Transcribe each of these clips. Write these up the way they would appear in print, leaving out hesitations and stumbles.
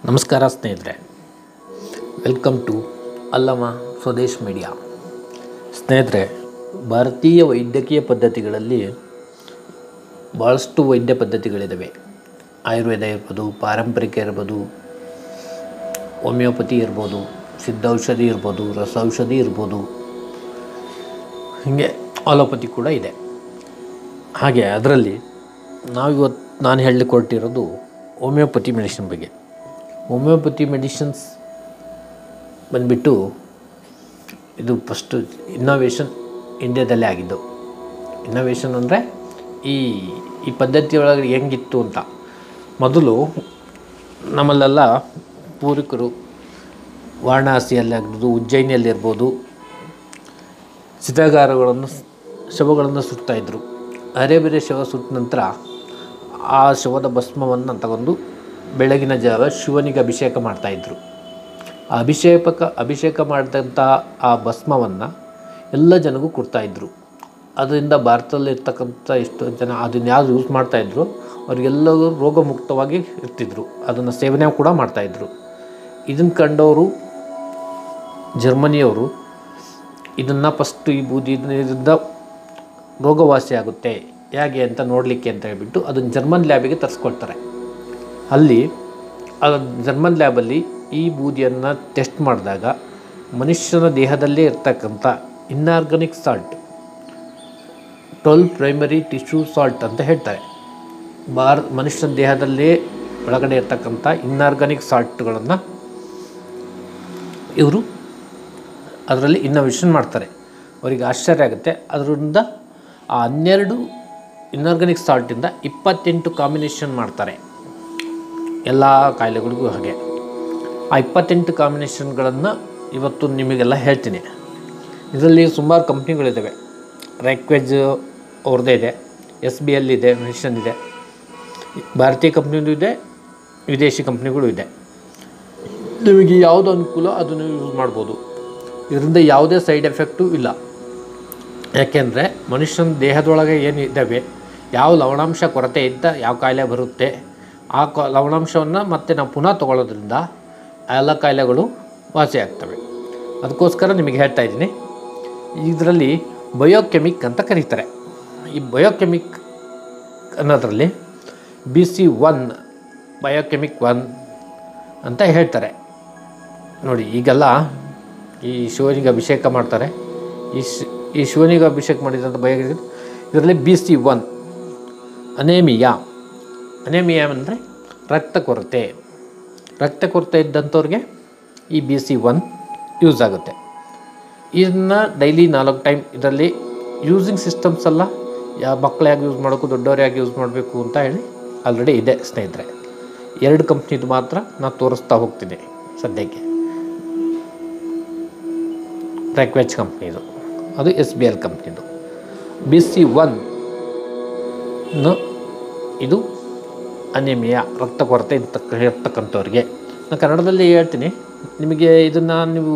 ನಮಸ್ಕಾರ ಸ್ನೇಹಿತರೆ, welcome to Allama Swadesh media. ಸ್ನೇಹಿತರೆ, ಭಾರತೀಯ ವೈದ್ಯಕೀಯ ಪದ್ಧತಿಗಳಲ್ಲಿ ಭಾಳಷ್ಟು ವೈದ್ಯ ಪದ್ಧತಿಗಳಿದ್ದಾವೆ. ಆಯುರ್ವೇದ ಇರ್ಬೋದು, ಪಾರಂಪರಿಕ ಇರ್ಬೋದು, ಹೋಮಿಯೋಪತಿ ಇರ್ಬೋದು, ಸಿದ್ಧೌಷಧಿ ಇರ್ಬೋದು, ರಸೌಷಧಿ ಇರ್ಬೋದು, ಹೀಗೆ ಅಲೋಪತಿ ಕೂಡ ಇದೆ. ಹಾಗೆ ಅದರಲ್ಲಿ ನಾನು ಹೇಳಲಿಕ್ಕೆ ಹೊರಟಿರೋದು ಹೋಮಿಯೋಪತಿ ಮೆಡಿಸಿನ್ ಬಗ್ಗೆ. ಹೋಮಿಯೋಪತಿ ಮೆಡಿಸಿನ್ಸ್ ಬಂದುಬಿಟ್ಟು ಇದು ಫಸ್ಟು ಇನ್ನೋವೇಷನ್ ಇಂಡಿಯಾದಲ್ಲೇ ಆಗಿದ್ದು. ಇನ್ನೋವೇಷನ್ ಅಂದರೆ ಈ ಪದ್ಧತಿಯೊಳಗೆ ಹೆಂಗಿತ್ತು ಅಂತ. ಮೊದಲು ನಮ್ಮಲ್ಲೆಲ್ಲ ಪೂರ್ವಿಕರು ವಾರಣಾಸಿಯಲ್ಲಾಗಿರ್ಬೋದು, ಉಜ್ಜಯಿನಿಯಲ್ಲಿರ್ಬೋದು, ಶವಗಳನ್ನು ಸುಡ್ತಾಯಿದ್ರು. ಬೇರೆ ಶವ ಸುಟ್ಟ ನಂತರ ಆ ಶವದ ಭಸ್ಮವನ್ನು ತಗೊಂಡು ಬೆಳಗಿನ ಜಾವ ಶಿವನಿಗೆ ಅಭಿಷೇಕ ಮಾಡ್ತಾಯಿದ್ರು. ಅಭಿಷೇಕ ಮಾಡಿದಂಥ ಆ ಭಸ್ಮವನ್ನು ಎಲ್ಲ ಜನಗೂ ಕೊಡ್ತಾಯಿದ್ರು. ಅದರಿಂದ ಭಾರತದಲ್ಲಿರ್ತಕ್ಕಂಥ ಎಷ್ಟೋ ಜನ ಅದನ್ನು ಯಾರು ಯೂಸ್ ಮಾಡ್ತಾಯಿದ್ರು ಅವರಿಗೆಲ್ಲರೂ ರೋಗಮುಕ್ತವಾಗಿ ಇರ್ತಿದ್ರು. ಅದನ್ನು ಸೇವನೆ ಕೂಡ ಮಾಡ್ತಾಯಿದ್ರು. ಇದನ್ನು ಕಂಡವರು ಜರ್ಮನಿಯವರು ಇದನ್ನು ಫಸ್ಟು ಈ ಬೂದಿಯಿಂದ ರೋಗವಾಸಿ ಆಗುತ್ತೆ ಹೇಗೆ ಅಂತ ನೋಡಲಿಕ್ಕೆ ಅಂತ ಹೇಳ್ಬಿಟ್ಟು ಅದನ್ನು ಜರ್ಮನ್ ಲ್ಯಾಬಿಗೆ ತರಿಸ್ಕೊಳ್ತಾರೆ. ಅಲ್ಲಿ ಜರ್ಮನ್ ಲ್ಯಾಬಲ್ಲಿ ಈ ಬೂದಿಯನ್ನು ಟೆಸ್ಟ್ ಮಾಡಿದಾಗ ಮನುಷ್ಯನ ದೇಹದಲ್ಲೇ ಇರ್ತಕ್ಕಂಥ inorganic salt 12 primary tissue salt ಅಂತ ಹೇಳ್ತಾರೆ. ಮನುಷ್ಯನ ದೇಹದಲ್ಲೇ ಒಳಗಡೆ ಇರ್ತಕ್ಕಂಥ ಇನ್ಆರ್ಗಾನಿಕ್ ಸಾಲ್ಟ್ಗಳನ್ನು ಇವರು ಅದರಲ್ಲಿ ಇನ್ನೋವೇಷನ್ ಮಾಡ್ತಾರೆ. ಅವರಿಗೆ ಆಶ್ಚರ್ಯ ಆಗುತ್ತೆ. ಅದರಿಂದ ಆ 12 ಇನ್ಆರ್ಗಾನಿಕ್ ಸಾಲ್ಟಿಂದ 28 ಕಾಂಬಿನೇಷನ್ ಮಾಡ್ತಾರೆ ಎಲ್ಲ ಕಾಯಿಲೆಗಳಿಗೂ. ಹಾಗೆ ಆ 28 ಕಾಂಬಿನೇಷನ್ಗಳನ್ನು ಇವತ್ತು ನಿಮಗೆಲ್ಲ ಹೇಳ್ತೀನಿ. ಇದರಲ್ಲಿ ಸುಮಾರು ಕಂಪ್ನಿಗಳಿದ್ದಾವೆ. ರ್ಯಾಕ್ವೆಜ್ ಅವ್ರದ್ದೇ ಇದೆ, SBL ಇದೆ, ಮೆಡಿಷನ್ ಇದೆ, ಭಾರತೀಯ ಕಂಪ್ನಿಗೂ ಇದೆ, ವಿದೇಶಿ ಕಂಪ್ನಿಗಳು ಇದೆ. ನಿಮಗೆ ಯಾವುದು ಅನುಕೂಲ ಅದನ್ನು ಯೂಸ್ ಮಾಡ್ಬೋದು. ಇದರಿಂದ ಯಾವುದೇ ಸೈಡ್ ಎಫೆಕ್ಟು ಇಲ್ಲ. ಯಾಕೆಂದರೆ ಮನುಷ್ಯನ ದೇಹದೊಳಗೆ ಏನು ಇದ್ದಾವೆ, ಯಾವ ಲವಣಾಂಶ ಕೊರತೆ ಇದ್ದ ಯಾವ ಕಾಯಿಲೆ ಬರುತ್ತೆ, ಆ ಲವಣಾಂಶವನ್ನು ಮತ್ತೆ ನಾವು ಪುನಃ ತೊಗೊಳ್ಳೋದ್ರಿಂದ ಆ ಎಲ್ಲ ಕಾಯಿಲೆಗಳು ವಾಸಿ ಆಗ್ತವೆ. ಅದಕ್ಕೋಸ್ಕರ ನಿಮಗೆ ಹೇಳ್ತಾ ಇದ್ದೀನಿ. ಇದರಲ್ಲಿ ಬಯೋಕೆಮಿಕ್ ಅಂತ ಕರೀತಾರೆ. ಈ ಬಯೋಕೆಮಿಕ್ ಅನ್ನೋದರಲ್ಲಿ BC1 ಬಯೋಕೆಮಿಕ್ 1 ಅಂತ ಹೇಳ್ತಾರೆ. ನೋಡಿ, ಈಗೆಲ್ಲ ಈ ಶಿವನಿಗೆ ಅಭಿಷೇಕ ಮಾಡ್ತಾರೆ. ಈ ಶಿವನಿಗೆ ಅಭಿಷೇಕ ಮಾಡಿದಂಥ ಬಯೋಕೆಮಿಕ್ ಇದರಲ್ಲಿ BC1 ಅನೇಮಿಯಾ ಅಂದರೆ ರಕ್ತ ಕೊರತೆ ಇದ್ದಂಥವ್ರಿಗೆ ಈ BC1 ಯೂಸ್ ಆಗುತ್ತೆ. ಇದನ್ನು ಡೈಲಿ 4 ಟೈಮ್ ಇದರಲ್ಲಿ ಯೂಸಿಂಗ್ ಸಿಸ್ಟಮ್ಸ್ ಎಲ್ಲ ಮಕ್ಕಳು ಹೇಗೆ ಯೂಸ್ ಮಾಡಬೇಕು, ದೊಡ್ಡವ್ರು ಹೇಗೆ ಯೂಸ್ ಮಾಡಬೇಕು ಅಂತ ಹೇಳಿ ಆಲ್ರೆಡಿ ಇದೆ ಸ್ನೇಹಿತರೆ. 2 ಕಂಪ್ನಿದು ಮಾತ್ರ ನಾನು ತೋರಿಸ್ತಾ ಹೋಗ್ತೀನಿ ಸದ್ಯಕ್ಕೆ. ರ್ಯಾಕ್ವೆಜ್ ಕಂಪ್ನಿದು, ಅದು SBL ಕಂಪ್ನಿದು. BC1 ಇದು ಅನಿಮಿಯಾ, ರಕ್ತ ಕೊರತೆ ಇರ್ತಕ್ಕಂಥವ್ರಿಗೆ. ನಾನು ಕನ್ನಡದಲ್ಲಿ ಹೇಳ್ತೀನಿ. ನಿಮಗೆ ಇದನ್ನು ನೀವು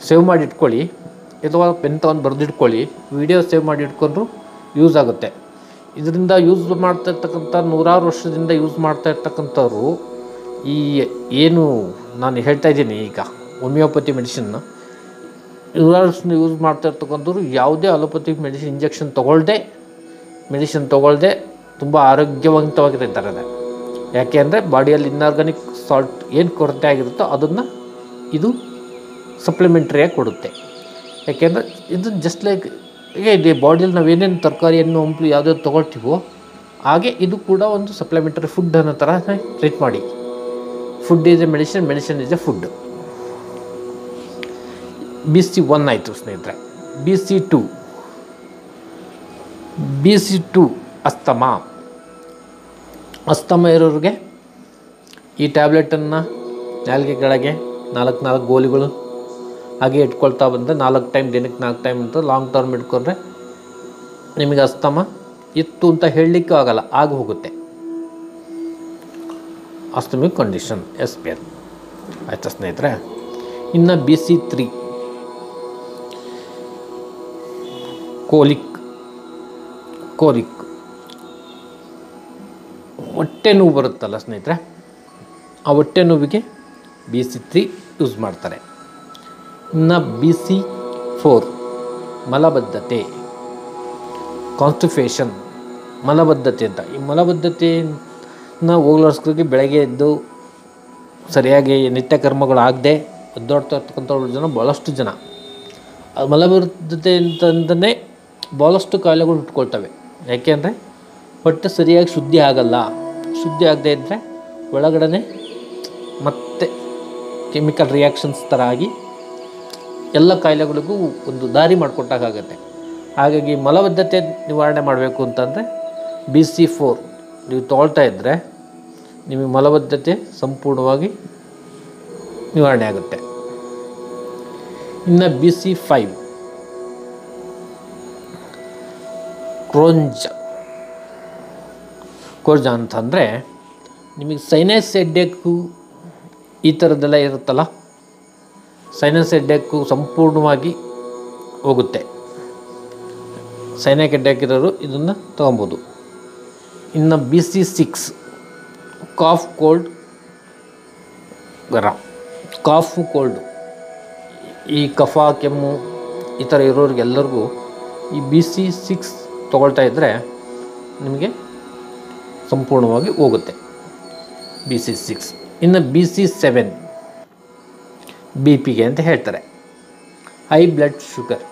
ಸೇವ್ ಮಾಡಿ ಇಟ್ಕೊಳ್ಳಿ, ಅಥವಾ ಪೆನ್ ತಗೊಂಡು ಬರೆದಿಟ್ಕೊಳ್ಳಿ. ವಿಡಿಯೋ ಸೇವ್ ಮಾಡಿ ಇಟ್ಕೊಂಡ್ರು ಯೂಸ್ ಆಗುತ್ತೆ. ಇದರಿಂದ ಯೂಸ್ ಮಾಡ್ತಾಯಿರ್ತಕ್ಕಂಥ 100 ವರ್ಷದಿಂದ ಯೂಸ್ ಮಾಡ್ತಾಯಿರ್ತಕ್ಕಂಥವ್ರು ಏನು ನಾನು ಹೇಳ್ತಾ ಇದ್ದೀನಿ ಈಗ ಹೋಮಿಯೋಪತಿ ಮೆಡಿಸಿನ್ನ 100 ವರ್ಷದಿಂದ ಯೂಸ್ ಮಾಡ್ತಾಯಿರ್ತಕ್ಕಂಥವ್ರು ಯಾವುದೇ ಅಲೋಪತಿ ಮೆಡಿಸಿನ್ ತೊಗೊಳ್ದೆ ತುಂಬ ಆರೋಗ್ಯವಂತವಾಗಿರ್ತಾರೆ. ಯಾಕೆ ಅಂದರೆ ಬಾಡಿಯಲ್ಲಿ ಇನ್ಆರ್ಗಾನಿಕ್ ಸಾಲ್ಟ್ ಏನು ಕೊರತೆ ಆಗಿರುತ್ತೋ ಅದನ್ನು ಇದು ಸಪ್ಲಿಮೆಂಟ್ರಿಯಾಗಿ ಕೊಡುತ್ತೆ. ಯಾಕೆಂದರೆ ಇದು ಜಸ್ಟ್ ಲೈಕ್ ಇದೆ ಬಾಡಿಯಲ್ಲಿ ನಾವೇನೇನು ತರಕಾರಿ, ಹಣ್ಣು, ಹಂಪಲು ಯಾವುದ್ಯಾವ್ದು ತೊಗೊಳ್ತೀವೋ ಹಾಗೆ ಇದು ಕೂಡ ಒಂದು ಸಪ್ಲಿಮೆಂಟರಿ ಫುಡ್ ಅನ್ನೋ ಥರ ಟ್ರೀಟ್ ಮಾಡಿ. Food is A medicine, medicine is A food. BC1 ಆಯಿತು ಸ್ನೇಹಿತರೆ. BC2 ಅಸ್ತಮ ಇರೋರಿಗೆ ಈ ಟ್ಯಾಬ್ಲೆಟನ್ನು ನಾಲ್ಗೆ ಕೆಳಗೆ 4 ಗೋಲಿಗಳು ಹಾಗೆ ಇಟ್ಕೊಳ್ತಾ ಬಂದರೆ 4 ಟೈಮ್, ದಿನಕ್ಕೆ 4 ಟೈಮ್ ಅಂತ ಲಾಂಗ್ ಟರ್ಮ್ ಇಟ್ಕೊಂಡ್ರೆ ನಿಮಗೆ ಅಸ್ತಮ ಇತ್ತು ಅಂತ ಹೇಳಲಿಕ್ಕೂ ಆಗಲ್ಲ, ಆಗ ಹೋಗುತ್ತೆ. ಅಸ್ತಮಿಕ್ ಕಂಡೀಷನ್ SBL ಆಯಿತಾ ಸ್ನೇಹಿತರೆ. ಇನ್ನು BC3 ಕೋಲಿಕ್ ಹೊಟ್ಟೆ ನೋವು ಬರುತ್ತಲ್ಲ ಸ್ನೇಹಿತರೆ, ಆ ಹೊಟ್ಟೆ ನೋವಿಗೆ BC3 ಯೂಸ್ ಮಾಡ್ತಾರೆ. ಇನ್ನು BC4 ಮಲಬದ್ಧತೆ, ಕಾನ್ಸ್ಟಿಪೇಷನ್, ಮಲಬದ್ಧತೆ ಅಂತ. ಈ ಮಲಬದ್ಧತೆಯನ್ನು ಹೋಗ್ಲಾಡಿಸ್ಕೋಕ್ಕೆ ಬೆಳಗ್ಗೆ ಎದ್ದು ಸರಿಯಾಗಿ ನಿತ್ಯ ಕರ್ಮಗಳಾಗದೆ ಒದ್ದಾಡ್ತಾ ಜನ ಭಾಳಷ್ಟು ಜನ. ಮಲಬದ್ಧತೆ ಅಂತಂದೇ ಭಾಳಷ್ಟು ಕಾಯಿಲೆಗಳು ಹುಟ್ಕೊಳ್ತವೆ. ಯಾಕೆಂದರೆ ಹೊಟ್ಟೆ ಸರಿಯಾಗಿ ಶುದ್ಧಿ ಆಗಲ್ಲ. ಶುದ್ಧಿ ಆಗದೆ ಇದ್ದರೆ ಒಳಗಡೆ ಮತ್ತೆ ಕೆಮಿಕಲ್ ರಿಯಾಕ್ಷನ್ಸ್ ಥರ ಆಗಿ ಎಲ್ಲ ಕಾಯಿಲೆಗಳಿಗೂ ಒಂದು ದಾರಿ ಮಾಡಿಕೊಟ್ಟಾಗುತ್ತೆ. ಹಾಗಾಗಿ ಮಲಬದ್ಧತೆ ನಿವಾರಣೆ ಮಾಡಬೇಕು ಅಂತಂದರೆ BC4 ನೀವು ತೊಗೊಳ್ತಾ ಇದ್ದರೆ ನಿಮಗೆ ಮಲಬದ್ಧತೆ ಸಂಪೂರ್ಣವಾಗಿ ನಿವಾರಣೆ ಆಗುತ್ತೆ. ಇನ್ನು BC5 ಕೋರ್ಜ ಅಂತಂದರೆ ನಿಮಗೆ ಸೈನಸ್ ಹೆಡ್ಡೇಕು ಈ ಥರದ್ದೆಲ್ಲ ಇರುತ್ತಲ್ಲ, ಸೈನಸ್ ಹೆಡ್ಡೇಕು ಸಂಪೂರ್ಣವಾಗಿ ಹೋಗುತ್ತೆ. ಸೈನಸ್ ಹೆಡ್ಡೇಕ್ ಇರೋರು ಇದನ್ನು ತೊಗೊಬೋದು. ಇನ್ನು BC6 ಕಾಫ್ ಕೋಲ್ಡ್ ಕಾಫು ಕೋಲ್ಡು, ಈ ಕಫ ಕೆಮ್ಮು ಈ ಥರ ಇರೋರಿಗೆಲ್ಲರಿಗೂ ಈ BC6 ತೊಗೊಳ್ತಾ ಇದ್ದರೆ ನಿಮಗೆ ಸಂಪೂರ್ಣವಾಗಿ ಹೋಗುತ್ತೆ BC6. ಇನ್ನು BC7 BP ಗೆ ಅಂತ ಹೇಳ್ತಾರೆ. ಹೈ ಬ್ಲಡ್ ಶುಗರ್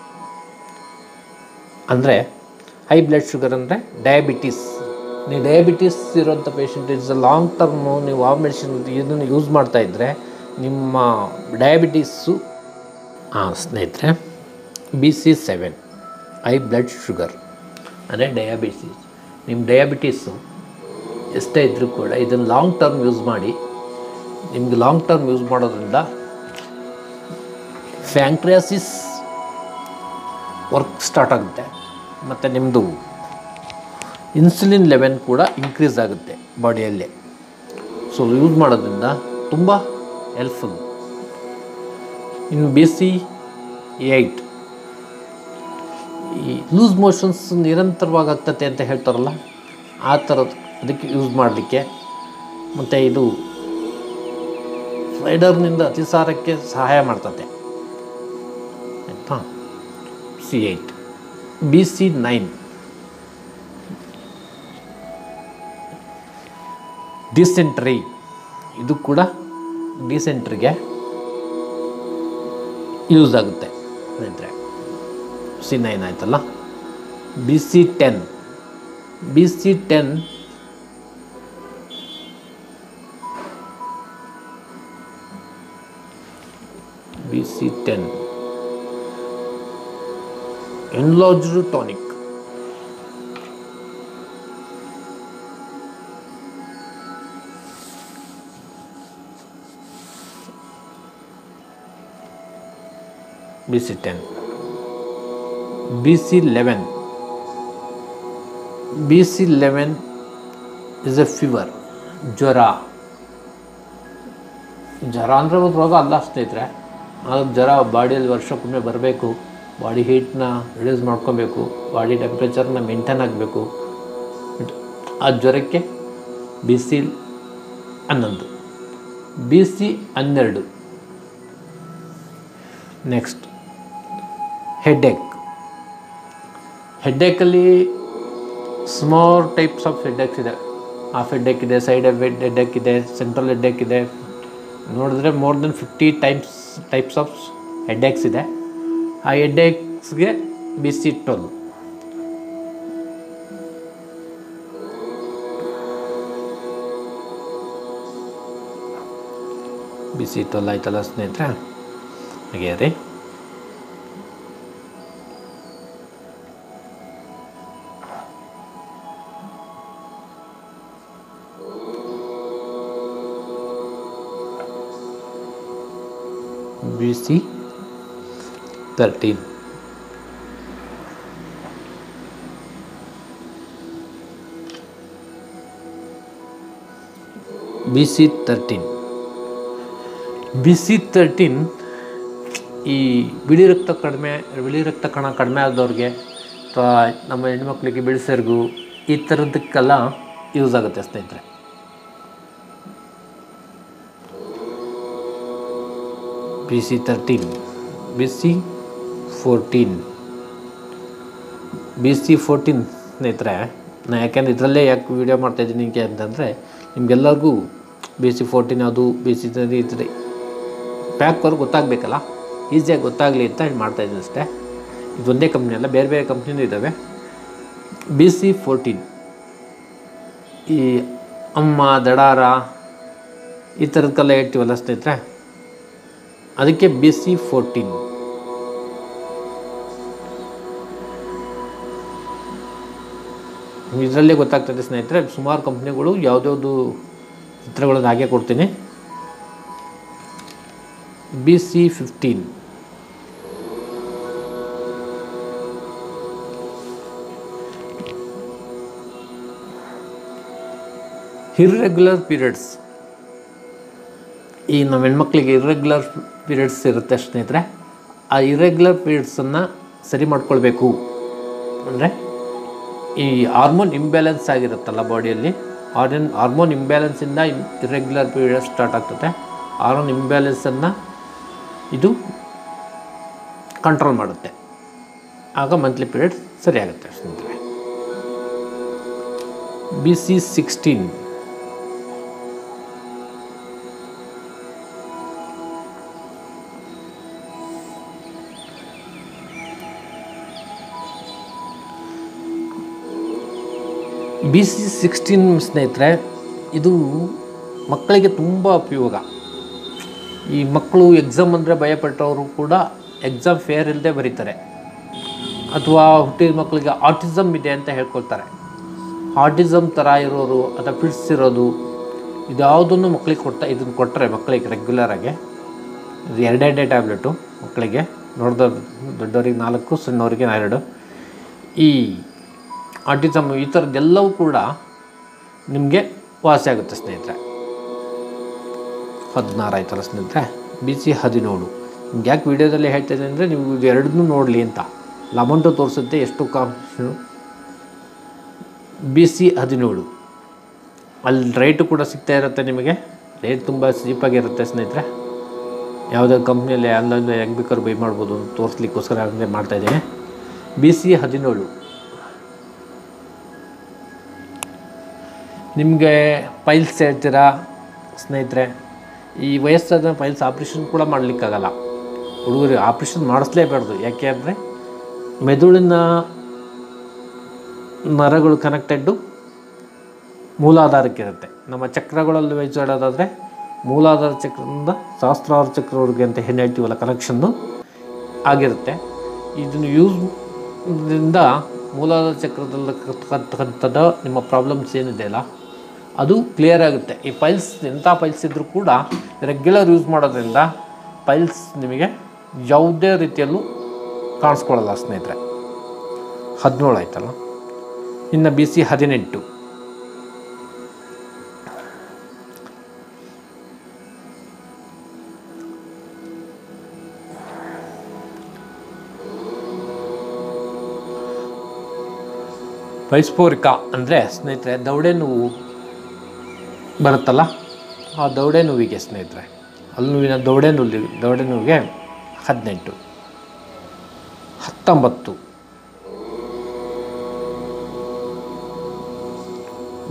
ಅಂದರೆ ಅಂದರೆ ಡಯಾಬಿಟೀಸ್. ನೀವು ಡಯಾಬಿಟೀಸ್ ಇರೋಂಥ ಪೇಷಂಟ್ ಇಸ್ ಲಾಂಗ್ ಟರ್ಮು ನೀವು ಆ ಮೆಡಿಸಿನ್ ಇದನ್ನು ಯೂಸ್ ಮಾಡ್ತಾಯಿದ್ರೆ ನಿಮ್ಮ ಡಯಾಬಿಟೀಸು ಸ್ನೇಹಿತರೆ BC7 ಹೈ ಬ್ಲಡ್ ಶುಗರ್ ಅಂದರೆ ಡಯಾಬಿಟೀಸ್. ನಿಮ್ಮ ಡಯಾಬಿಟೀಸು ಎಷ್ಟೇ ಇದ್ದರೂ ಕೂಡ ಇದನ್ನು ಲಾಂಗ್ ಟರ್ಮ್ ಯೂಸ್ ಮಾಡಿ. ನಿಮಗೆ ಲಾಂಗ್ ಟರ್ಮ್ ಯೂಸ್ ಮಾಡೋದ್ರಿಂದ ಫ್ಯಾಂಕ್ರಿಯಾಸಿಸ್ ವರ್ಕ್ ಸ್ಟಾರ್ಟ್ ಆಗುತ್ತೆ ಮತ್ತು ನಿಮ್ಮದು ಇನ್ಸುಲಿನ್ ಲೆವೆಲ್ ಕೂಡ ಇನ್ಕ್ರೀಸ್ ಆಗುತ್ತೆ ಬಾಡಿಯಲ್ಲಿ. ಸೊ ಯೂಸ್ ಮಾಡೋದ್ರಿಂದ ತುಂಬ ಹೆಲ್ಪ್ಫುಲ್. ಇನ್ನು BC8 ಈ ಲೂಸ್ ಮೋಷನ್ಸ್ ನಿರಂತರವಾಗಿ ಆಗ್ತತೆ ಅಂತ ಹೇಳ್ತಾರಲ್ಲ, ಆ ಥರದ್ದು ಅದಕ್ಕೆ ಯೂಸ್ ಮಾಡಲಿಕ್ಕೆ. ಮತ್ತು ಇದು ರೈಡರ್ನಿಂದ ಅತಿಸಾರಕ್ಕೆ ಸಹಾಯ ಮಾಡ್ತದೆ ಆಯಿತಾ. C8 BC9 dysentery. ಇದು ಕೂಡ ಡಿಸೆಂಟ್ರಿಗೆ ಯೂಸ್ ಆಗುತ್ತೆ ಅಂದರೆ C9 ಆಯ್ತಲ್ಲ. BC10 enlarged tonic. BC10 BC11 is A fever, ಜ್ವರ ಅಂದರೆ ಒಂದು ರೋಗ ಅಲ್ಲ ಸ್ನೇಹಿತರೆ. ಅದು ಜ್ವರ ಬಾಡಿಯಲ್ಲಿ ವರ್ಷಕ್ಕೊಮ್ಮೆ ಬರಬೇಕು. ಬಾಡಿ ಹೀಟ್ನ ರಿಡ್ಯೂಸ್ ಮಾಡ್ಕೊಬೇಕು, ಬಾಡಿ ಟೆಂಪ್ರೇಚರ್ನ ಮೇಂಟೈನ್ ಆಗಬೇಕು. ಆ ಜ್ವರಕ್ಕೆ BC11. BC12 ನೆಕ್ಸ್ಟ್ ಹೆಡ್ಡೇಕಲ್ಲಿ ಸ್ಮಾಲ್ ಟೈಪ್ಸ್ ಆಫ್ ಹೆಡ್ಡೇಕ್ಸ್ ಇದೆ. ಹಾಫ್ ಹೆಡ್ಡೇಕ್ ಇದೆ, ಸೈಡ್ ಹೆಡ್ಡೇಕ್ ಇದೆ, ಸೆಂಟ್ರಲ್ ಹೆಡ್ಡೇಕ್ ಇದೆ. ನೋಡಿದ್ರೆ more than 50 types of headaches ಇದೆ. ಆ ಹೆಡ್ಡೇಕ್ಸ್ಗೆ BC12. BC12 ಆಯ್ತಲ್ಲ ಸ್ನೇಹಿತರೆ. ಹಾಗೆ ರೀ BC13 ಈ ಬಿಳಿ ರಕ್ತ ಕಣ ಕಡಿಮೆ ಆದವ್ರಿಗೆ ಅಥವಾ ನಮ್ಮ ಹೆಣ್ಮಕ್ಳಿಗೆ ಬಿಳಿಸರ್ಗು ಈ ಥರದಕ್ಕೆಲ್ಲ ಯೂಸ್ ಆಗುತ್ತೆ ಸ್ನೇಹಿತರೆ. BC13, BC14. BC14 ಸ್ನೇಹಿತರೆ, ನಾನು ಯಾಕೆಂದರೆ ಇದರಲ್ಲೇ ಯಾಕೆ ವೀಡಿಯೋ ಮಾಡ್ತಾಯಿದ್ದೀನಿ ಅಂತಂದರೆ ನಿಮಗೆಲ್ಲರಿಗೂ BC14 ಯಾವುದು BC13 ಈ ಥರ ಪ್ಯಾಕ್ವರೆಗೂ ಗೊತ್ತಾಗಬೇಕಲ್ಲ, ಈಸಿಯಾಗಿ ಗೊತ್ತಾಗಲಿ ಅಂತ ಮಾಡ್ತಾಯಿದ್ದೀನಿ ಅಷ್ಟೇ. ಇದೊಂದೇ ಕಂಪ್ನಿ ಅಲ್ಲ, ಬೇರೆ ಬೇರೆ ಕಂಪ್ನಿನೂ ಇದ್ದಾವೆ. BC14 ಈ ಅಮ್ಮ ದಡಾರ ಈ ಥರದಕ್ಕೆಲ್ಲ ಹೇಳ್ತೀವಲ್ಲ ಸ್ನೇಹಿತರೆ, ಅದಕ್ಕೆ BC14. ಇದರಲ್ಲೇ ಗೊತ್ತಾಗ್ತದೆ ಸ್ನೇಹಿತರೆ. ಸುಮಾರು ಕಂಪ್ನಿಗಳು ಯಾವುದ್ಯಾವುದು ಚಿತ್ರಗಳನ್ನು ಹಾಗೆ ಕೊಡ್ತೀನಿ. BC15, irregular periods. ಈ ನಮ್ಮ ಹೆಣ್ಮಕ್ಳಿಗೆ ಇರ್ರೆಗ್ಯುಲರ್ ಪೀರಿಯಡ್ಸ್ ಇರುತ್ತೆ ಸ್ನೇಹಿತರೆ. ಆ ಇರ್ರೆಗ್ಯುಲರ್ ಪೀರಿಯಡ್ಸನ್ನು ಸರಿ ಮಾಡ್ಕೊಳ್ಬೇಕು ಅಂದರೆ ಈ ಹಾರ್ಮೋನ್ ಇಂಬ್ಯಾಲೆನ್ಸ್ ಆಗಿರುತ್ತಲ್ಲ ಬಾಡಿಯಲ್ಲಿ, ಹಾರ್ಮೋನ್ ಇಂಬ್ಯಾಲೆನ್ಸಿಂದ ಇರ್ರೆಗ್ಯುಲರ್ ಪೀರಿಯಡ್ ಸ್ಟಾರ್ಟ್ ಆಗ್ತದೆ. ಹಾರ್ಮೋನ್ ಇಂಬ್ಯಾಲೆನ್ಸನ್ನು ಇದು ಕಂಟ್ರೋಲ್ ಮಾಡುತ್ತೆ, ಆಗ ಮಂತ್ಲಿ ಪೀರಿಯಡ್ ಸರಿಯಾಗುತ್ತೆ ಸ್ನೇಹಿತರೆ. BC16, BC16 ಸ್ನೇಹಿತರೆ, ಇದು ಮಕ್ಕಳಿಗೆ ತುಂಬ ಉಪಯೋಗ. ಈ ಮಕ್ಕಳು ಎಕ್ಸಾಮ್ ಅಂದರೆ ಭಯಪಟ್ಟವರು ಕೂಡ ಎಕ್ಸಾಮ್ ಫೇರ್ ಇಲ್ಲದೆ ಬರೀತಾರೆ. ಅಥವಾ ಹುಟ್ಟಿದ ಮಕ್ಕಳಿಗೆ ಆಟಿಸಮ್ ಇದೆ ಅಂತ ಹೇಳ್ಕೊಳ್ತಾರೆ. ಆಟಿಸಮ್ ಥರ ಇರೋರು ಅಥವಾ ಫಿಟ್ಸ್ ಇರೋದು ಇದ್ಯಾವುದನ್ನು ಮಕ್ಕಳಿಗೆ ಇದನ್ನು ಕೊಟ್ಟರೆ ಮಕ್ಕಳಿಗೆ ರೆಗ್ಯುಲರಾಗಿ ಇದು 2 ಟ್ಯಾಬ್ಲೆಟು ಮಕ್ಕಳಿಗೆ, ದೊಡ್ಡವರಿಗೆ 4, ಸಣ್ಣವರಿಗೆ 2. ಈ ಆಟಿಸಮ್ ಈ ಥರದ್ದೆಲ್ಲವೂ ಕೂಡ ನಿಮಗೆ ವಾಸಿ ಆಗುತ್ತೆ ಸ್ನೇಹಿತರೆ. 16 ಆಯ್ತಲ್ಲ ಸ್ನೇಹಿತರೆ. BC17 ನಿಮ್ಗೆ ಯಾಕೆ ವೀಡಿಯೋದಲ್ಲಿ ಹೇಳ್ತಾಯಿದ್ದೀನಿ ಅಂದರೆ ನೀವು ಇದು ಎರಡನ್ನೂ ನೋಡಲಿ ಅಂತ. ಅಮೌಂಟು ತೋರಿಸುತ್ತೆ ಎಷ್ಟು BC17 ಅಲ್ಲಿ ರೇಟು ಕೂಡ ಸಿಗ್ತಾ ಇರುತ್ತೆ ನಿಮಗೆ. ರೇಟ್ ತುಂಬ ಚೀಪಾಗಿರುತ್ತೆ ಸ್ನೇಹಿತರೆ. ಯಾವುದೇ ಕಂಪ್ನಿಯಲ್ಲಿ ಆನ್ಲೈನಲ್ಲಿ ಹೆಂಗೆ ಬೇಕಾದ್ರೂ ಬೈ ಮಾಡ್ಬೋದು, ತೋರಿಸ್ಲಿಕ್ಕೋಸ್ಕರ ಅಂದರೆ ಮಾಡ್ತಾಯಿದ್ದೀನಿ. BC17 ನಿಮಗೆ ಪೈಲ್ಸ್ ಹೇಳ್ತೀರಾ ಸ್ನೇಹಿತರೆ. ಈ ವಯಸ್ಸಾದ ಪೈಲ್ಸ್ ಆಪ್ರೇಷನ್ ಕೂಡ ಮಾಡಲಿಕ್ಕಾಗಲ್ಲ. ಹುಡುಗರಿಗೆ ಆಪ್ರೇಷನ್ ಮಾಡಿಸ್ಲೇಬಾರ್ದು. ಯಾಕೆ ಅಂದರೆ ಮೆದುಳಿನ ನರಗಳು ಕನೆಕ್ಟೆಡ್ಡು ಮೂಲಾಧಾರಕ್ಕಿರುತ್ತೆ. ನಮ್ಮ ಚಕ್ರಗಳಲ್ಲಿ ವಹಿಸೋದಾದರೆ ಮೂಲಾಧಾರ ಚಕ್ರದಿಂದ ಸಹಸ್ರಾರ ಚಕ್ರವರೆಗೆ ಅಂತ ಏನು ಹೇಳ್ತೀವಲ್ಲ ಕನೆಕ್ಷನ್ನು ಆಗಿರುತ್ತೆ. ಇದನ್ನು ಯೂಸ್ದಿಂದ ಮೂಲಾಧಾರ ಚಕ್ರದಲ್ಲಿರ್ತಕ್ಕಂಥದ್ದು ನಿಮ್ಮ ಪ್ರಾಬ್ಲಮ್ಸ್ ಏನಿದೆ ಅಲ್ಲ ಅದು ಕ್ಲಿಯರ್ ಆಗುತ್ತೆ. ಈ ಪೈಲ್ಸ್ ಎಂಥ ಪೈಲ್ಸ್ ಇದ್ದರೂ ಕೂಡ ರೆಗ್ಯುಲರ್ ಯೂಸ್ ಮಾಡೋದ್ರಿಂದ ಪೈಲ್ಸ್ ನಿಮಗೆ ಯಾವುದೇ ರೀತಿಯಲ್ಲೂ ಕಾಣಿಸ್ಕೊಳ್ಳಲ್ಲ ಸ್ನೇಹಿತರೆ. 17 ಆಯ್ತಲ್ಲ. ಇನ್ನು BC18, ವೈಸ್ಫೋರಿಕ ಅಂದರೆ ಸ್ನೇಹಿತರೆ ದವಡೆ ನೋವು ಬರುತ್ತಲ್ಲ, ಆ ದವಡೆ ನೋವಿಗೆ ಸ್ನೇಹಿತರೆ, ಅಲ್ಲಿ ನೋವಿನ ದವಡೆ ನೋವಿಗೆ 18, 19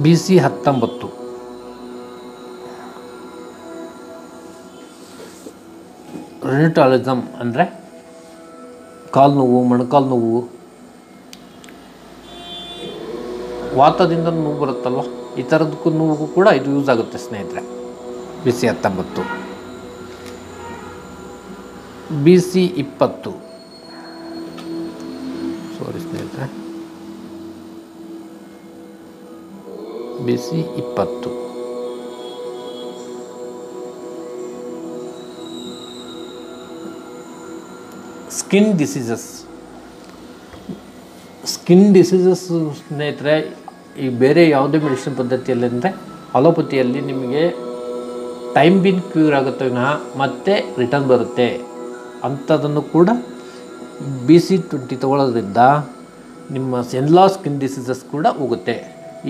BC19, ರೆನಿಟಾಲಿಸಮ್ ಅಂದರೆ ಕಾಲು ನೋವು, ಮೊಣಕಾಲು ನೋವು, ವಾತದಿಂದ ನೋವು ಬರುತ್ತಲ್ವ, ಈ ಥರದಕ್ಕೂ ನೋವು ಕೂಡ ಇದು ಯೂಸ್ ಆಗುತ್ತೆ ಸ್ನೇಹಿತರೆ. BC19, BC20 ಸಾರಿ ಸ್ನೇಹಿತರೆ, BC20 skin diseases. Skin diseases ಸ್ನೇಹಿತರೆ ಈ ಬೇರೆ ಯಾವುದೇ ಮೆಡಿಸಿನ್ ಪದ್ಧತಿಯಲ್ಲಿ ಅಂದರೆ ಅಲೋಪತಿಯಲ್ಲಿ ನಿಮಗೆ ಟೈಮ್ ಬಿನ್ ಕ್ಯೂರ್ ಆಗುತ್ತೆ ವಿನಃ ಮತ್ತೆ ರಿಟರ್ನ್ ಬರುತ್ತೆ. ಅಂಥದ್ದನ್ನು ಕೂಡ BC20 ತಗೊಳ್ಳೋದ್ರಿಂದ ನಿಮ್ಮ ಎಲ್ಲ ಸ್ಕಿನ್ ಡಿಸೀಸಸ್ ಕೂಡ ಹೋಗುತ್ತೆ.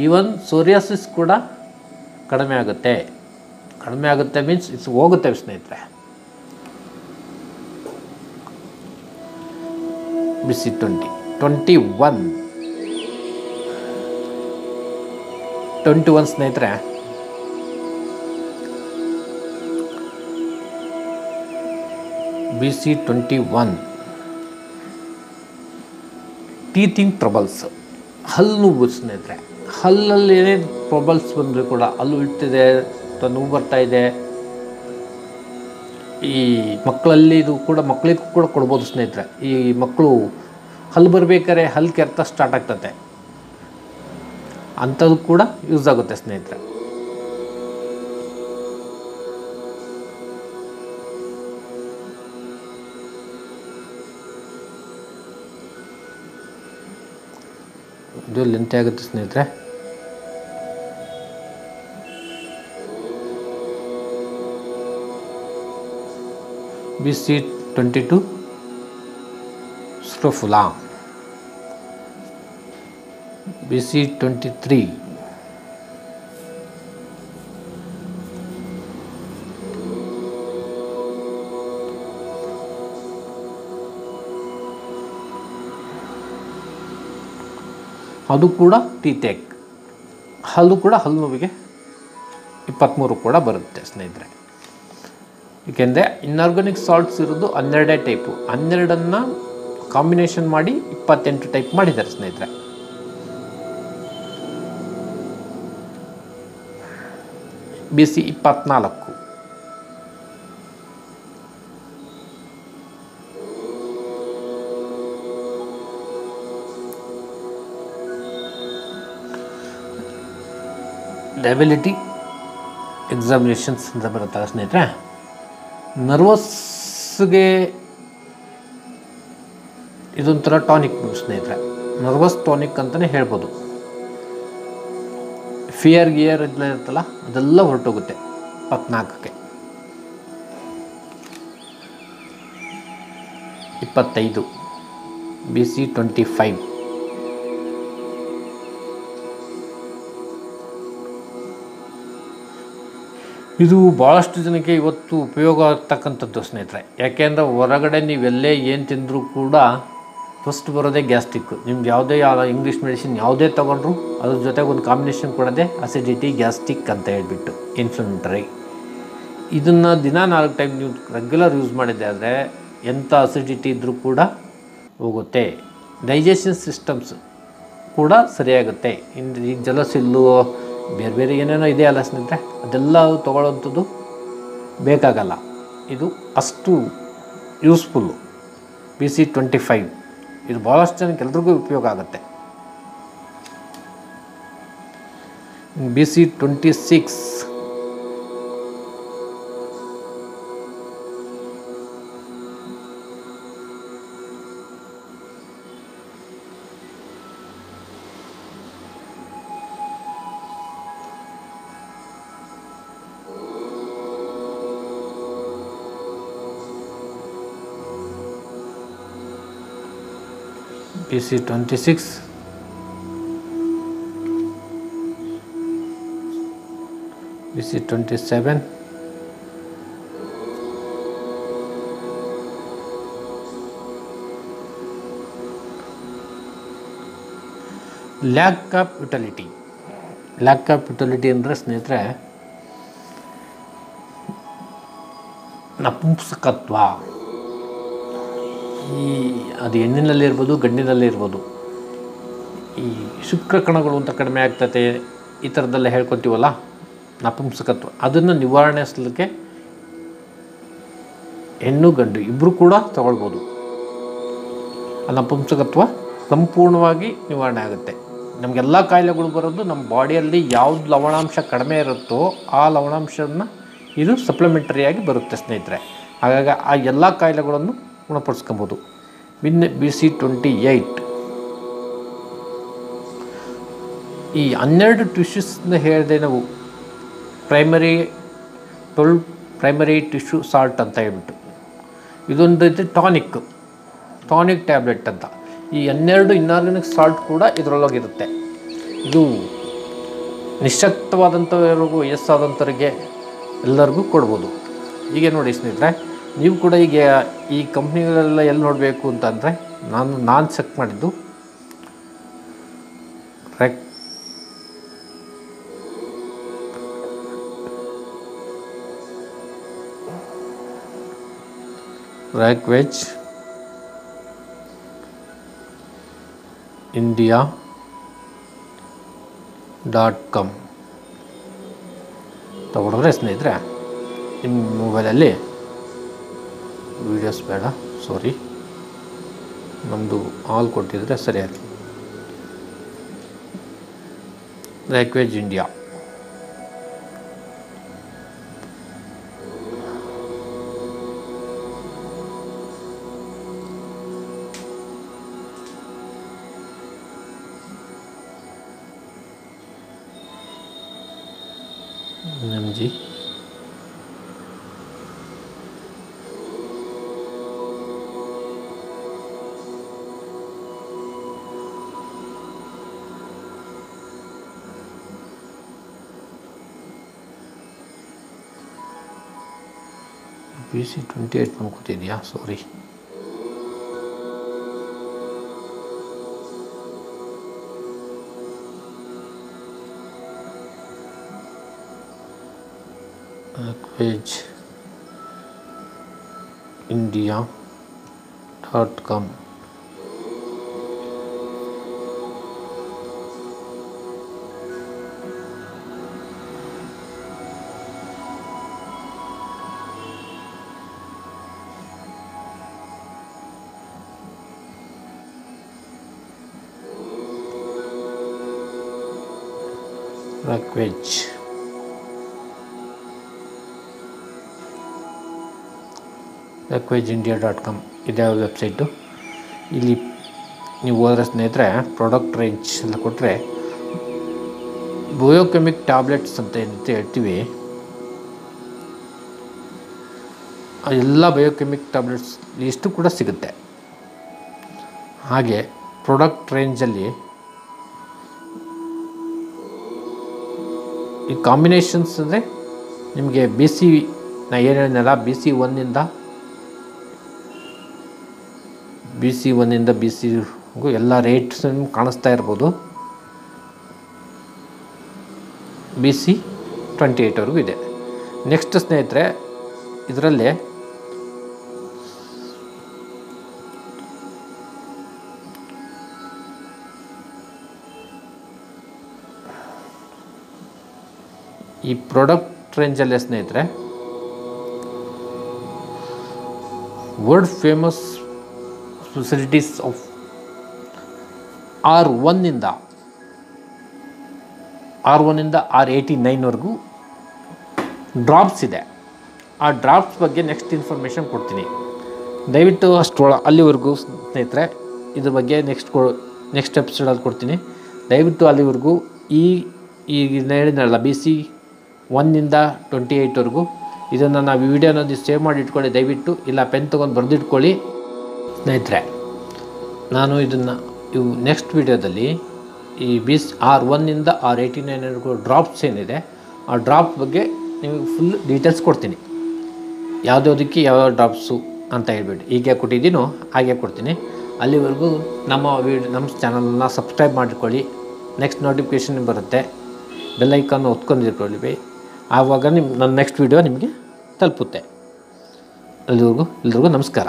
ಈವನ್ ಸೋರಿಯಾಸಿಸ್ ಕೂಡ ಕಡಿಮೆ ಆಗುತ್ತೆ. ಕಡಿಮೆ ಆಗುತ್ತೆ ಮೀನ್ಸ್ ಇಟ್ಸ್ ಹೋಗುತ್ತೆ ಸ್ನೇಹಿತರೆ. BC20 21 ಸ್ನೇಹಿತರೆ, BC21 ಟೀತಿಂಗ್ ಟ್ರಬಲ್ಸ್, ಹಲ್ಲು ನೋವು ಸ್ನೇಹಿತರೆ. ಹಲ್ಲಲ್ಲಿ ಏನೇ ಟ್ರಬಲ್ಸ್ ಬಂದರೂ ಕೂಡ, ಹಲ್ಲು ಇಳ್ತಿದೆ ಅಥವಾ ನೋವು ಬರ್ತಾ ಇದೆ, ಈ ಮಕ್ಕಳಲ್ಲಿ ಇದು ಕೂಡ ಮಕ್ಕಳಿಗೂ ಕೂಡ ಕೊಡ್ಬೋದು ಸ್ನೇಹಿತರೆ. ಈ ಮಕ್ಕಳು ಹಲ್ಲು ಬರಬೇಕಾದ್ರೆ ಹಲ್ಲು ಕೆರೆತ ಸ್ಟಾರ್ಟ್ ಆಗ್ತದೆ, ಅಂಥದ್ದು ಕೂಡ ಯೂಸ್ ಆಗುತ್ತೆ ಸ್ನೇಹಿತರೆ. ಇದು ಲೆಂತ್ ಆಗುತ್ತೆ ಸ್ನೇಹಿತರೆ. BC22 ಸ್ಕ್ರೋಫುಲಾ, BC23 ಅದು ಕೂಡ ಟೀತೇಕ್, ಹಲ್ಲು ಕೂಡ ಹಲ್ಲು ನೋವಿಗೆ 23 ಕೂಡ ಬರುತ್ತೆ ಸ್ನೇಹಿತರೆ. ಏಕೆಂದರೆ ಇನ್ಆರ್ಗಾನಿಕ್ ಸಾಲ್ಟ್ಸ್ ಇರೋದು 12 ಟೈಪು, 12 ಕಾಂಬಿನೇಷನ್ ಮಾಡಿ 28 ಟೈಪ್ ಮಾಡಿದ್ದಾರೆ ಸ್ನೇಹಿತರೆ. BC24 ಲೆಬಿಲಿಟಿ ಎಕ್ಸಾಮಿನೇಷನ್ಸ್ ಅಂತ ಬರುತ್ತಲ್ಲ ಸ್ನೇಹಿತರೆ. ನರ್ವಸ್ಗೆ ಇದೊಂಥರ ಟಾನಿಕ್ ಸ್ನೇಹಿತರೆ, ನರ್ವಸ್ ಟಾನಿಕ್ ಅಂತಲೇ ಹೇಳ್ಬೋದು. ಫಿಯರ್ ಗಿಯರ್ ಎಲ್ಲ ಇರುತ್ತಲ್ಲ ಅದೆಲ್ಲ ಹೊರಟೋಗುತ್ತೆ 24ಕ್ಕೆ. 25 BC25 ಇದು ಭಾಳಷ್ಟು ಜನಕ್ಕೆ ಇವತ್ತು ಉಪಯೋಗ ಆಗ್ತಕ್ಕಂಥದ್ದು ಸ್ನೇಹಿತರೆ. ಯಾಕೆಂದರೆ ಹೊರಗಡೆ ನೀವೆಲ್ಲೇ ಏನು ತಿಂದರೂ ಕೂಡ ಫಸ್ಟ್ ಬರೋದೇ ಗ್ಯಾಸ್ಟ್ರಿಕ್ಕು. ನಿಮ್ದು ಯಾವುದೇ ಇಂಗ್ಲೀಷ್ ಮೆಡಿಸಿನ್ ಯಾವುದೇ ತೊಗೊಂಡ್ರು ಅದ್ರ ಜೊತೆಗೆ ಒಂದು ಕಾಂಬಿನೇಷನ್ ಕೊಡೋದೇ ಅಸಿಡಿಟಿ, ಗ್ಯಾಸ್ಟ್ರಿಕ್ ಅಂತ ಹೇಳ್ಬಿಟ್ಟು ಇನ್ಫ್ಲಮೇಟರಿ. ಇದನ್ನು ದಿನ 4 ಟೈಮ್ ನೀವು ರೆಗ್ಯುಲರ್ ಯೂಸ್ ಮಾಡಿದ್ದೆ ಆದರೆ ಎಂಥ ಅಸಿಡಿಟಿ ಇದ್ದರೂ ಕೂಡ ಹೋಗುತ್ತೆ. ಡೈಜೆಷನ್ ಸಿಸ್ಟಮ್ಸ್ ಕೂಡ ಸರಿಯಾಗುತ್ತೆ. ಈ ಜಲಸಿಲ್ಲು ಬೇರೆ ಬೇರೆ ಏನೇನೋ ಇದೆ ಅಲ್ಲ ಸ್ನೇಹಿತರೆ, ಅದೆಲ್ಲ ತೊಗೊಳ್ಳೋವಂಥದ್ದು ಬೇಕಾಗಲ್ಲ. ಇದು ಅಷ್ಟು ಯೂಸ್ಫುಲ್ಲು. BC25 ಇದು ಭಾಳಷ್ಟು ಜನಕ್ಕೆ ಎಲ್ರಿಗೂ ಉಪಯೋಗ ಆಗುತ್ತೆ. BC26 BC26 BC27 lack of utility. Lack of utility ಅಂದರೆ ಸ್ನೇಹಿತರೆ ನಪುಂಸಕತ್ವ. ಅದು ಹೆಣ್ಣಿನಲ್ಲಿರ್ಬೋದು ಗಂಡಿನಲ್ಲಿರ್ಬೋದು, ಈ ಶುಕ್ರಕಣಗಳು ಅಂತ ಕಡಿಮೆ ಆಗ್ತದೆ ಈ ಥರದ್ದೆಲ್ಲ ಹೇಳ್ಕೊತೀವಲ್ಲ ನಪುಂಸಕತ್ವ, ಅದನ್ನು ನಿವಾರಣೆಸಲಿಕ್ಕೆ ಹೆಣ್ಣು ಗಂಡು ಇಬ್ಬರು ಕೂಡ ತಗೊಳ್ಬೋದು. ಆ ನಪುಂಸಕತ್ವ ಸಂಪೂರ್ಣವಾಗಿ ನಿವಾರಣೆ ಆಗುತ್ತೆ. ನಮಗೆಲ್ಲ ಕಾಯಿಲೆಗಳು ಬರೋದು ನಮ್ಮ ಬಾಡಿಯಲ್ಲಿ ಯಾವ್ದು ಲವಣಾಂಶ ಕಡಿಮೆ ಇರುತ್ತೋ ಆ ಲವಣಾಂಶವನ್ನು ಇದು ಸಪ್ಲಿಮೆಂಟರಿಯಾಗಿ ಬರುತ್ತೆ ಸ್ನೇಹಿತರೆ. ಹಾಗಾಗಿ ಆ ಎಲ್ಲ ಕಾಯಿಲೆಗಳನ್ನು ಗುಣಪಡಿಸ್ಕೊಬೋದು. BC28 ಈ 12 ಟಿಶ್ಯೂಸ್ನ ಹೇಳಿದೆ ನಾವು, ಪ್ರೈಮರಿ ಟಿಶ್ಯೂ ಸಾಲ್ಟ್ ಅಂತ ಹೇಳ್ಬಿಟ್ಟು ಇದೊಂದು ಐತೆ ಟಾನಿಕ್ ಟ್ಯಾಬ್ಲೆಟ್ ಅಂತ. ಈ 12 ಇನ್ಆರ್ಗಾನಿಕ್ ಸಾಲ್ಟ್ ಕೂಡ ಇದರೊಳಗಿರುತ್ತೆ. ಇದು ನಿಶಕ್ತವಾದಂಥವ್ರಿಗೂ ವಯಸ್ಸಾದಂಥವ್ರಿಗೆ ಎಲ್ಲರಿಗೂ ಕೊಡ್ಬೋದು. ಹೀಗೆ ನೋಡಿ ಸ್ನೇಹಿತರೆ, ನೀವು ಕೂಡ ಈಗ ಈ ಕಂಪ್ನಿಗಳೆಲ್ಲ ಎಲ್ಲಿ ನೋಡಬೇಕು ಅಂತಂದರೆ ನಾನು ಚೆಕ್ ಮಾಡಿದ್ದು ರ್ಯಾಕ್ವೆಜ್ India.com ತಗೊಂಡ್ರೆ ಸ್ನೇಹಿತರೆ ನಿಮ್ಮ ಮೊಬೈಲಲ್ಲಿ ವೀಡಿಯೋಸ್ ಬೇಡ, ಸಾರಿ, ನಮ್ಮದು ಆಲ್ ಕೊಟ್ಟಿದ್ರೆ ಸರಿಯಾಗಿ. ರ್ಯಾಕ್ವೆಜ್ ಇಂಡಿಯಾ MG BC28 ಮಾಡ್ಕೊತಿದ್ಯಾ, ಸಾರಿ. ರ್ಯಾಕ್ವೆಜ್ India.com ರ್ಯಾಕ್ವೆಜ್.com ಇದೇ ವೆಬ್ಸೈಟು. ಇಲ್ಲಿ ನೀವು ಹೋದರೆ ಸ್ನೇಹಿತರೆ ಪ್ರಾಡಕ್ಟ್ ರೇಂಜ್ ಎಲ್ಲ ಕೊಟ್ಟರೆ ಬಯೋಕೆಮಿಕ್ ಟ್ಯಾಬ್ಲೆಟ್ಸ್ ಅಂತ ಏನಂತ ಹೇಳ್ತೀವಿ, ಎಲ್ಲ ಬಯೋಕೆಮಿಕ್ ಟ್ಯಾಬ್ಲೆಟ್ಸ್ ಲಿಸ್ಟು ಕೂಡ ಸಿಗುತ್ತೆ. ಹಾಗೆ ಪ್ರಾಡಕ್ಟ್ ರೇಂಜಲ್ಲಿ ಈ ಕಾಂಬಿನೇಷನ್ಸ್ ಅಂದರೆ ನಿಮಗೆ BC ನಾ ಏನು ಹೇಳಿದ್ನಲ್ಲ, BC1 BCಗೂ ಎಲ್ಲ ರೇಟ್ಸ್ ಕಾಣಿಸ್ತಾ ಇರ್ಬೋದು. BC28ವರೆಗೂ ಇದೆ. ನೆಕ್ಸ್ಟ್ ಸ್ನೇಹಿತರೆ, ಇದರಲ್ಲೇ ಈ ಪ್ರಾಡಕ್ಟ್ ರೇಂಜಲ್ಲೇ ಸ್ನೇಹಿತರೆ ವರ್ಲ್ಡ್ ಫೇಮಸ್ ಸ್ಪೆಷಾಲಿಟೀಸ್ ಆಫ್ R1ಇಂದ R89ವರೆಗೂ ಡ್ರಾಪ್ಸ್ ಇದೆ. ಆ ಡ್ರಾಪ್ಸ್ ಬಗ್ಗೆ ನೆಕ್ಸ್ಟ್ ಇನ್ಫಾರ್ಮೇಷನ್ ಕೊಡ್ತೀನಿ. ದಯವಿಟ್ಟು ಅಲ್ಲಿವರೆಗೂ ಸ್ನೇಹಿತರೆ ಇದ್ರ ಬಗ್ಗೆ ನೆಕ್ಸ್ಟ್ ಎಪಿಸೋಡಲ್ಲಿ ಕೊಡ್ತೀನಿ. ದಯವಿಟ್ಟು ಅಲ್ಲಿವರೆಗೂ ಈಗ ಹೇಳಿದ್ನಲ್ಲ BC1 28ವರೆಗೂ ಇದನ್ನು ನಾವು ವಿಡಿಯೋನಲ್ಲಿ ಸೇವ್ ಮಾಡಿ ಇಟ್ಕೊಳ್ಳಿ ದಯವಿಟ್ಟು. ಇಲ್ಲ ಪೆನ್ ತೊಗೊಂಡು ಬರೆದಿಟ್ಕೊಳ್ಳಿ ಸ್ನೇಹಿತರೆ. ನಾನು ಇದನ್ನು ನೆಕ್ಸ್ಟ್ ವಿಡಿಯೋದಲ್ಲಿ ಈ R1 R89ವರೆಗೂ ಡ್ರಾಪ್ಸ್ ಏನಿದೆ ಆ ಡ್ರಾಪ್ಸ್ ಬಗ್ಗೆ ನಿಮಗೆ ಫುಲ್ ಡೀಟೇಲ್ಸ್ ಕೊಡ್ತೀನಿ. ಯಾವುದಕ್ಕೆ ಯಾವ ಡ್ರಾಪ್ಸು ಅಂತ ಹೇಳ್ಬಿಟ್ಟು ಹೀಗೆ ಕೊಟ್ಟಿದ್ದೀನೋ ಹಾಗೆ ಕೊಡ್ತೀನಿ. ಅಲ್ಲಿವರೆಗೂ ನಮ್ಮ ಚಾನಲ್ನ ಸಬ್ಸ್ಕ್ರೈಬ್ ಮಾಡಿಕೊಳ್ಳಿ. ನೆಕ್ಸ್ಟ್ ನೋಟಿಫಿಕೇಷನ್ ಬರುತ್ತೆ, ಬೆಲ್ಲೈಕನ್ನು ಒತ್ಕೊಂಡಿಟ್ಕೊಳ್ಳಿ. ಆವಾಗ ನನ್ನ ನೆಕ್ಸ್ಟ್ ವಿಡಿಯೋ ನಿಮಗೆ ತಲುಪುತ್ತೆ. ಎಲ್ರಿಗೂ ನಮಸ್ಕಾರ.